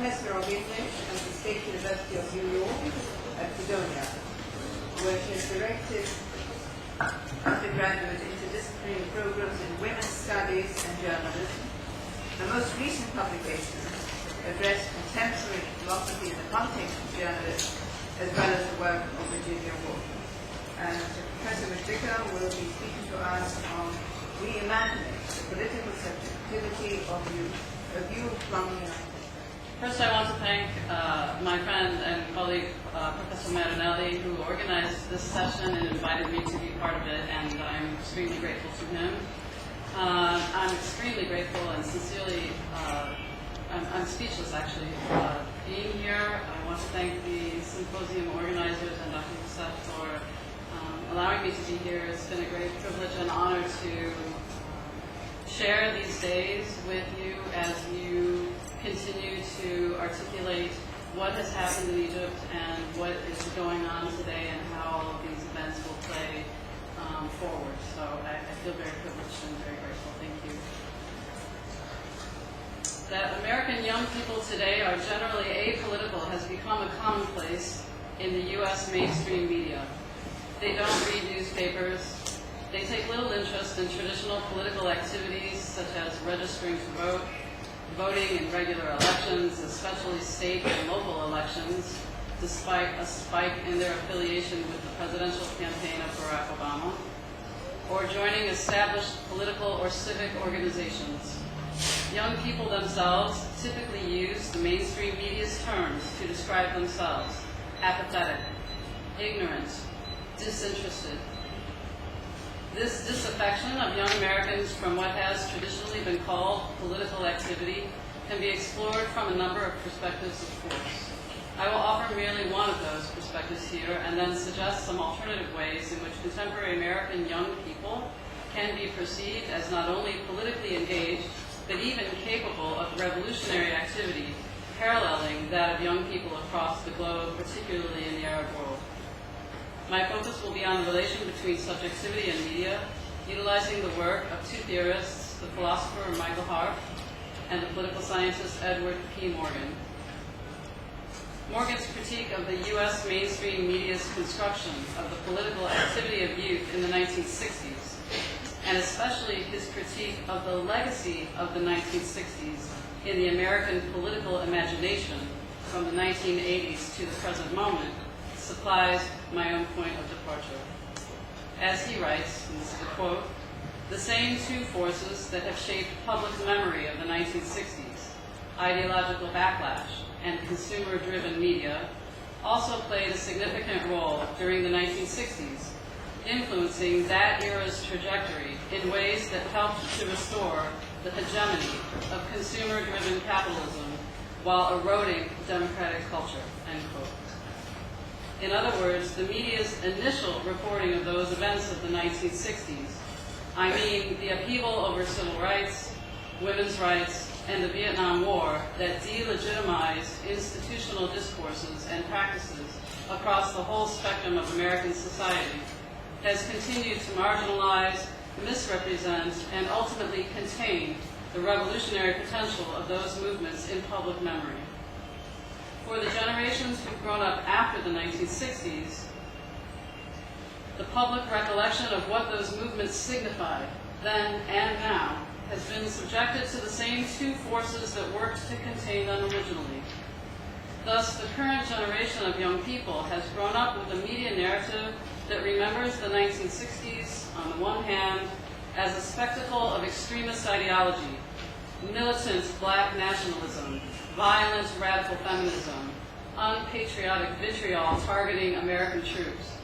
professor of English at the State University of New York at Fredonia, where she has directed undergraduate interdisciplinary programs in women's studies and journalism. The most recent publications address contemporary philosophy in the context of journalism, as well as the work of Virginia Woolf. And Professor McVicker will be speaking to us on reimagining the political subjectivity of youth, a view from First, I want to thank my friend and colleague, Professor Marinelli, who organized this session and invited me to be part of it, and I'm extremely grateful to him. I'm extremely grateful and sincerely, I'm speechless actually, being here. I want to thank the Symposium organizers and Dr. Lucia for allowing me to be here. It's been a great privilege and honor to share these days with you as you continue to articulate what has happened in Egypt and what is going on today and how all of these events will play forward. So I feel very privileged and very grateful. Thank you. That American young people today are generally apolitical has become a commonplace in the U.S. mainstream media. They don't read newspapers. They take little interest in traditional political activities such as registering to vote, voting in regular elections, especially state and local elections, despite a spike in their affiliation with the presidential campaign of Barack Obama, or joining established political or civic organizations. Young people themselves typically use the mainstream media's terms to describe themselves: apathetic, ignorant, disinterested. This disaffection of young Americans from what has traditionally been called political activity can be explored from a number of perspectives, of course. I will offer merely one of those perspectives here and then suggest some alternative ways in which contemporary American young people can be perceived as not only politically engaged, but even capable of revolutionary activity paralleling that of young people across the globe, particularly in the Arab world. My focus will be on the relation between subjectivity and media, utilizing the work of two theorists, the philosopher Michael Harf and the political scientist Edward P. Morgan. Morgan's critique of the U.S. mainstream media's construction of the political activity of youth in the 1960s, and especially his critique of the legacy of the 1960s in the American political imagination from the 1980s to the present moment, supplies my own point of departure. As he writes, and this is a quote, "The same two forces that have shaped public memory of the 1960s, ideological backlash and consumer-driven media, also played a significant role during the 1960s, influencing that era's trajectory in ways that helped to restore the hegemony of consumer-driven capitalism while eroding democratic culture," end quote. In other words, the media's initial reporting of those events of the 1960s, I mean the upheaval over civil rights, women's rights, and the Vietnam War that delegitimized institutional discourses and practices across the whole spectrum of American society, has continued to marginalize, misrepresent, and ultimately contain the revolutionary potential of those movements in public memory. For the generations who've grown up after the 1960s, the public recollection of what those movements signified then and now has been subjected to the same two forces that worked to contain them originally. Thus, the current generation of young people has grown up with a media narrative that remembers the 1960s, on the one hand, as a spectacle of extremist ideology, militant black nationalism, violent radical feminism, unpatriotic vitriol targeting American troops,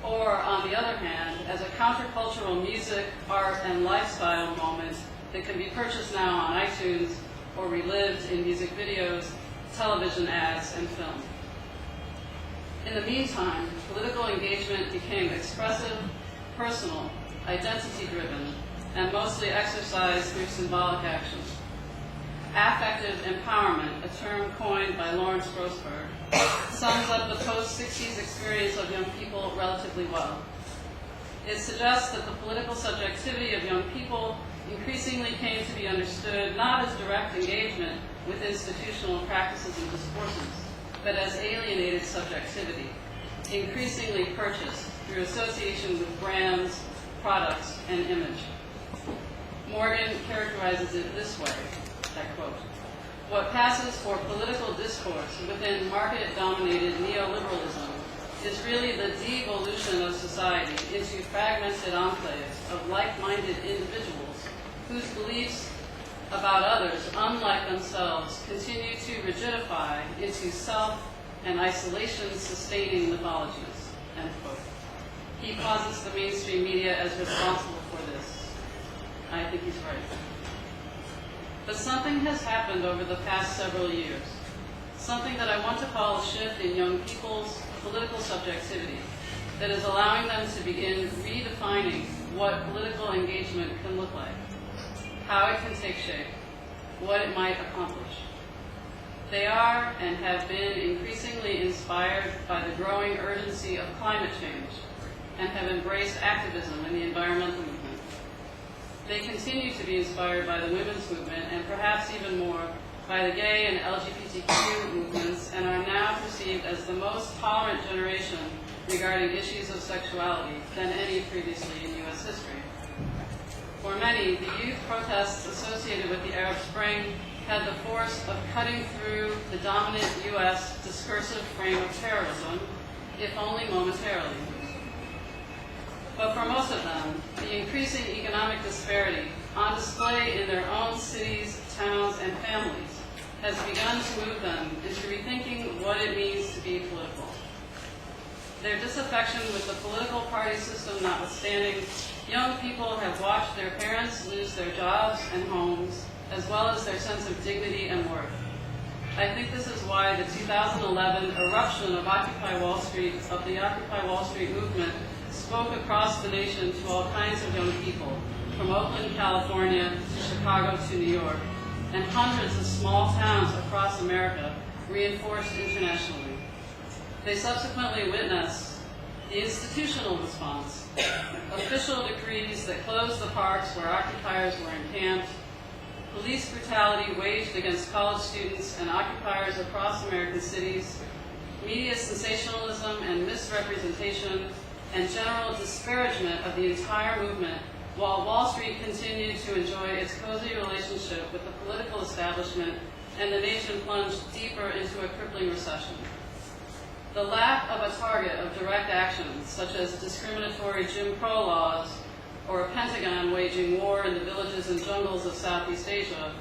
or, on the other hand, as a countercultural music, art, and lifestyle moment that can be purchased now on iTunes or relived in music videos, television ads, and film. In the meantime, political engagement became expressive, personal, identity-driven, and mostly exercised through symbolic action. Affective empowerment, a term coined by Lawrence Grossberg, sums up the post-60s experience of young people relatively well. It suggests that the political subjectivity of young people increasingly came to be understood not as direct engagement with institutional practices and discourses, but as alienated subjectivity, increasingly purchased through association with brands, products, and image. Morgan characterizes it this way, I quote, "What passes for political discourse within market-dominated neoliberalism is really the devolution of society into fragmented enclaves of like-minded individuals whose beliefs about others, unlike themselves, continue to rigidify into self and isolation-sustaining mythologies," end quote. He posits the mainstream media as responsible for this. I think he's right. But something has happened over the past several years, something that I want to call a shift in young people's political subjectivity that is allowing them to begin redefining what political engagement can look like, how it can take shape, what it might accomplish. They are and have been increasingly inspired by the growing urgency of climate change and have embraced activism in the environmental movement. They continue to be inspired by the women's movement and perhaps even more by the gay and LGBTQ movements, and are now perceived as the most tolerant generation regarding issues of sexuality than any previously in U.S. history. For many, the youth protests associated with the Arab Spring had the force of cutting through the dominant U.S. discursive frame of terrorism, if only momentarily. But for most of them, the increasing economic disparity on display in their own cities, towns, and families has begun to move them into rethinking what it means to be political. Their disaffection with the political party system notwithstanding, young people have watched their parents lose their jobs and homes, as well as their sense of dignity and worth. I think this is why the 2011 eruption of the Occupy Wall Street movement spoke across the nation to all kinds of young people, from Oakland, California, to Chicago to New York, and hundreds of small towns across America reinforced internationally. They subsequently witnessed the institutional response, official decrees that closed the parks where occupiers were encamped, police brutality waged against college students and occupiers across American cities, media sensationalism and misrepresentation, and general disparagement of the entire movement, while Wall Street continued to enjoy its cozy relationship with the political establishment and the nation plunged deeper into a crippling recession. The lack of a target of direct action, such as discriminatory Jim Crow laws or a Pentagon waging war in the villages and jungles of Southeast Asia,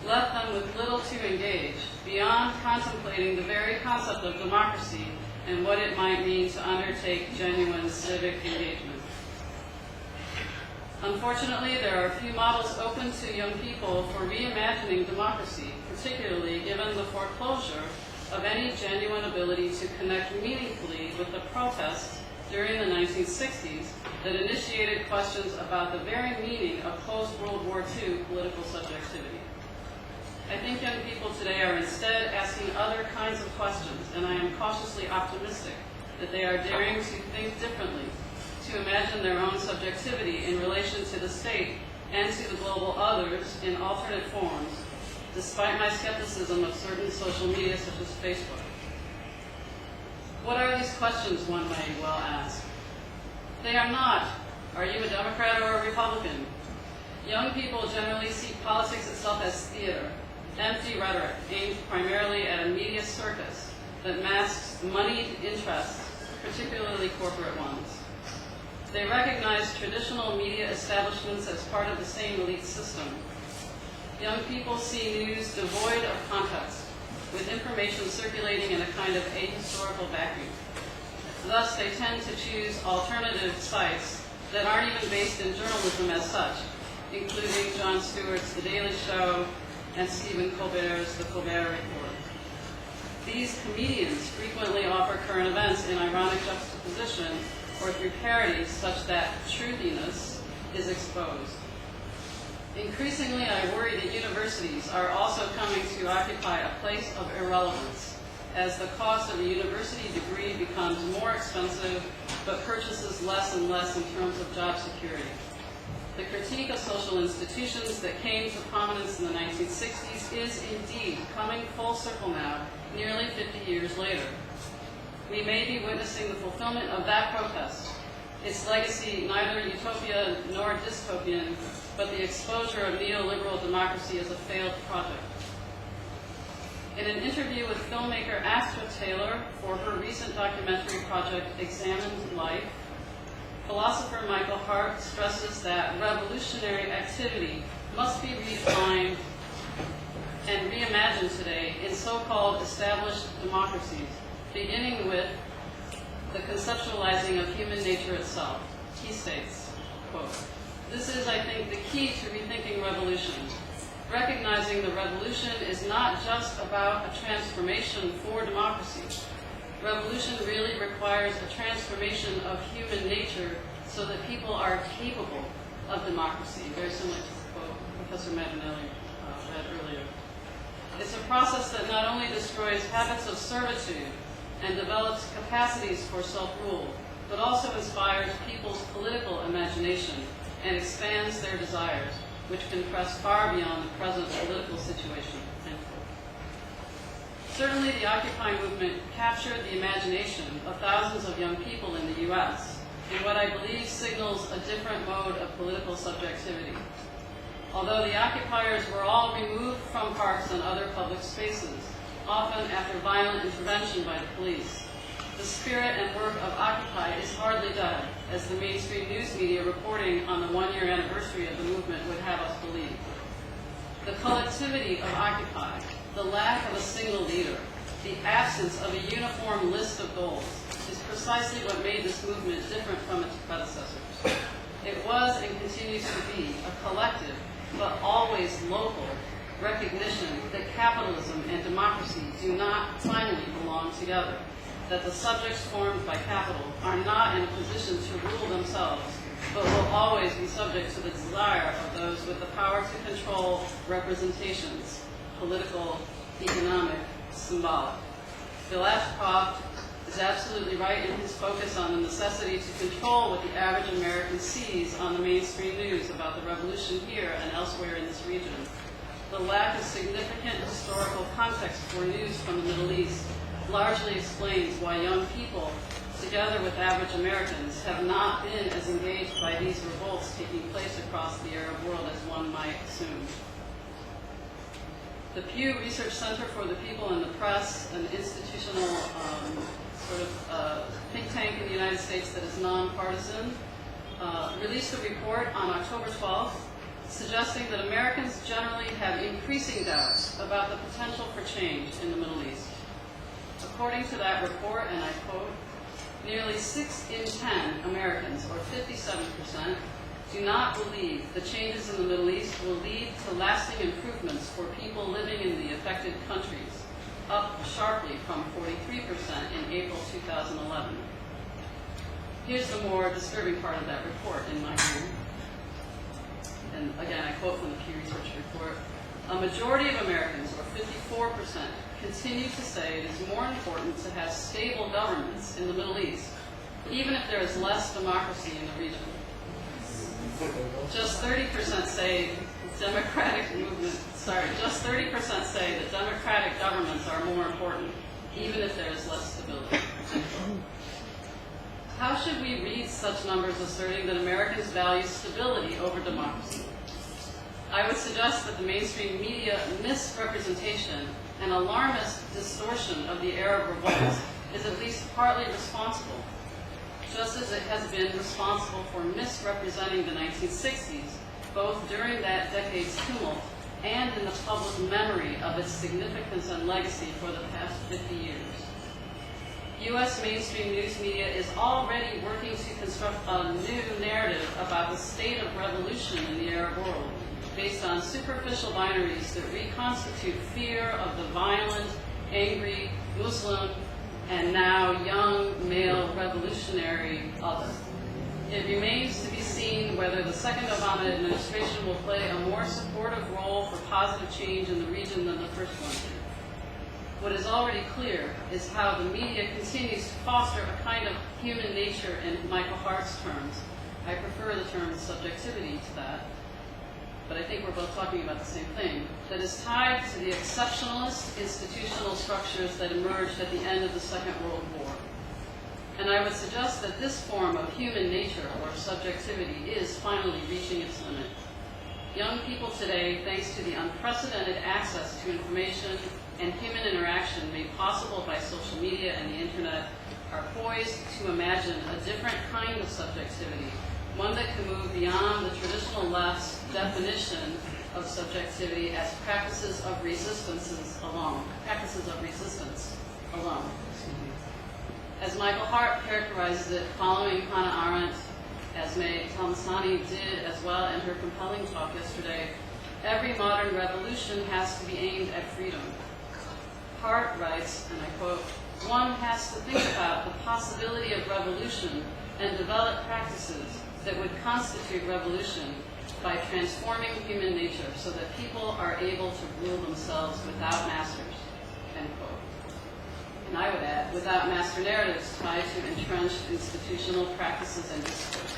left them with little to engage beyond contemplating the very concept of democracy and what it might mean to undertake genuine civic engagement. Unfortunately, there are few models open to young people for reimagining democracy, particularly given the foreclosure of any genuine ability to connect meaningfully with the protests during the 1960s that initiated questions about the very meaning of post-World War II political subjectivity. I think young people today are instead asking other kinds of questions, and I am cautiously optimistic that they are daring to think differently, to imagine their own subjectivity in relation to the state and to the global others in alternate forms, despite my skepticism of certain social media such as Facebook. What are these questions, one may well ask? They are not, are you a Democrat or a Republican? Young people generally see politics itself as theater, empty rhetoric aimed primarily at a media circus that masks moneyed interests, particularly corporate ones. They recognize traditional media establishments as part of the same elite system. Young people see news devoid of context, with information circulating in a kind of ahistorical vacuum. Thus, they tend to choose alternative sites that aren't even based in journalism as such, including Jon Stewart's The Daily Show and Stephen Colbert's The Colbert Report. These comedians frequently offer current events in ironic juxtaposition or through parody such that truthiness is exposed. Increasingly, I worry that universities are also coming to occupy a place of irrelevance as the cost of a university degree becomes more expensive, but purchases less and less in terms of job security. The critique of social institutions that came to prominence in the 1960s is indeed coming full circle now, nearly 50 years later. We may be witnessing the fulfillment of that protest, its legacy neither utopia nor dystopian, but the exposure of neoliberal democracy as a failed project. In an interview with filmmaker Astra Taylor for her recent documentary project Examined Life, philosopher Michael Hart stresses that revolutionary activity must be redefined and reimagined today in so-called established democracies, beginning with the conceptualizing of human nature itself. He states, quote, "This is, I think, the key to rethinking revolution. Recognizing the revolution is not just about a transformation for democracy. Revolution really requires a transformation of human nature so that people are capable of democracy," very similar to the quote Professor Marinelli read earlier. It's a process that not only destroys habits of servitude and develops capacities for self-rule, but also inspires people's political imagination and expands their desires, which can press far beyond the present political situation. End quote. Certainly, the Occupy movement captured the imagination of thousands of young people in the U.S. in what I believe signals a different mode of political subjectivity. Although the occupiers were all removed from parks and other public spaces, often after violent intervention by the police, the spirit and work of Occupy is hardly dead, as the mainstream news media reporting on the one-year anniversary of the movement would have us believe. The collectivity of Occupy, the lack of a single leader, the absence of a uniform list of goals, is precisely what made this movement different from its predecessors. It was and continues to be a collective, but always local, recognition that capitalism and democracy do not finally belong together, that the subjects formed by capital are not in a position to rule themselves, but will always be subject to the desire of those with the power to control representations, political, economic, symbolic. Bill Ashcroft is absolutely right in his focus on the necessity to control what the average American sees on the mainstream news about the revolution here and elsewhere in this region. The lack of significant historical context for news from the Middle East largely explains why young people, together with average Americans, have not been as engaged by these revolts taking place across the Arab world as one might assume. The Pew Research Center for the People and the Press, an institutional think tank in the United States that is nonpartisan, released a report on October 12th suggesting that Americans generally have increasing doubts about the potential for change in the Middle East. According to that report, and I quote, nearly 6 in 10 Americans, or 57%, do not believe the changes in the Middle East will lead to lasting improvements for people living in the affected countries, up sharply from 43% in April 2011. Here's the more disturbing part of that report, in my view. And again, I quote from the Pew Research report, a majority of Americans, or 54%, continue to say it is more important to have stable governments in the Middle East, even if there is less democracy in the region. Just 30% say just 30% say that democratic governments are more important, even if there is less stability. How should we read such numbers asserting that Americans value stability over democracy? I would suggest that the mainstream media misrepresentation and alarmist distortion of the Arab revolts is at least partly responsible, just as it has been responsible for misrepresenting the 1960s, both during that decade's tumult and in the public memory of its significance and legacy for the past 50 years. U.S. mainstream news media is already working to construct a new narrative about the state of revolution in the Arab world, based on superficial binaries that reconstitute fear of the violent, angry, Muslim, and now young male revolutionary other. It remains to be seen whether the second Obama administration will play a more supportive role for positive change in the region than the first one did. What is already clear is how the media continues to foster a kind of human nature in Michael Hart's terms. I prefer the term subjectivity to that, but I think we're both talking about the same thing, that is tied to the exceptionalist institutional structures that emerged at the end of the Second World War. And I would suggest that this form of human nature, or subjectivity, is finally reaching its limit. Young people today, thanks to the unprecedented access to information and human interaction made possible by social media and the internet, are poised to imagine a different kind of subjectivity, one that can move beyond the traditional left's definition of subjectivity as practices of resistance alone. As Michael Hart characterizes it, following Hannah Arendt, as May Talmasani did as well in her compelling talk yesterday, every modern revolution has to be aimed at freedom. Hart writes, and I quote, "One has to think about the possibility of revolution and develop practices that would constitute revolution by transforming human nature so that people are able to rule themselves without masters," end quote. And I would add, without master narratives tied to entrenched institutional practices and discourses.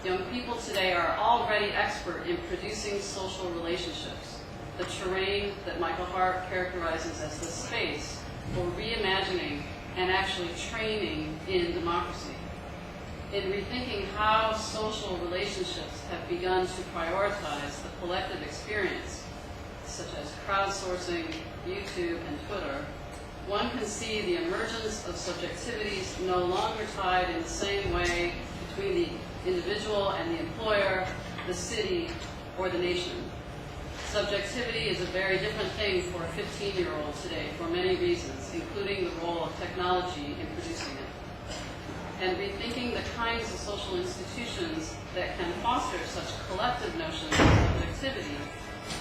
Young people today are already expert in producing social relationships, the terrain that Michael Hart characterizes as the space for reimagining and actually training in democracy. In rethinking how social relationships have begun to prioritize the collective experience, such as crowdsourcing, YouTube, and Twitter, one can see the emergence of subjectivities no longer tied in the same way between the individual and the employer, the city, or the nation. Subjectivity is a very different thing for a 15-year-old today for many reasons, including the role of technology in producing it. And rethinking the kinds of social institutions that can foster such collective notions of subjectivity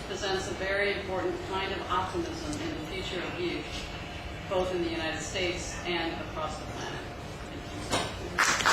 presents a very important kind of optimism in the future of youth, both in the United States and across the planet. Thank you.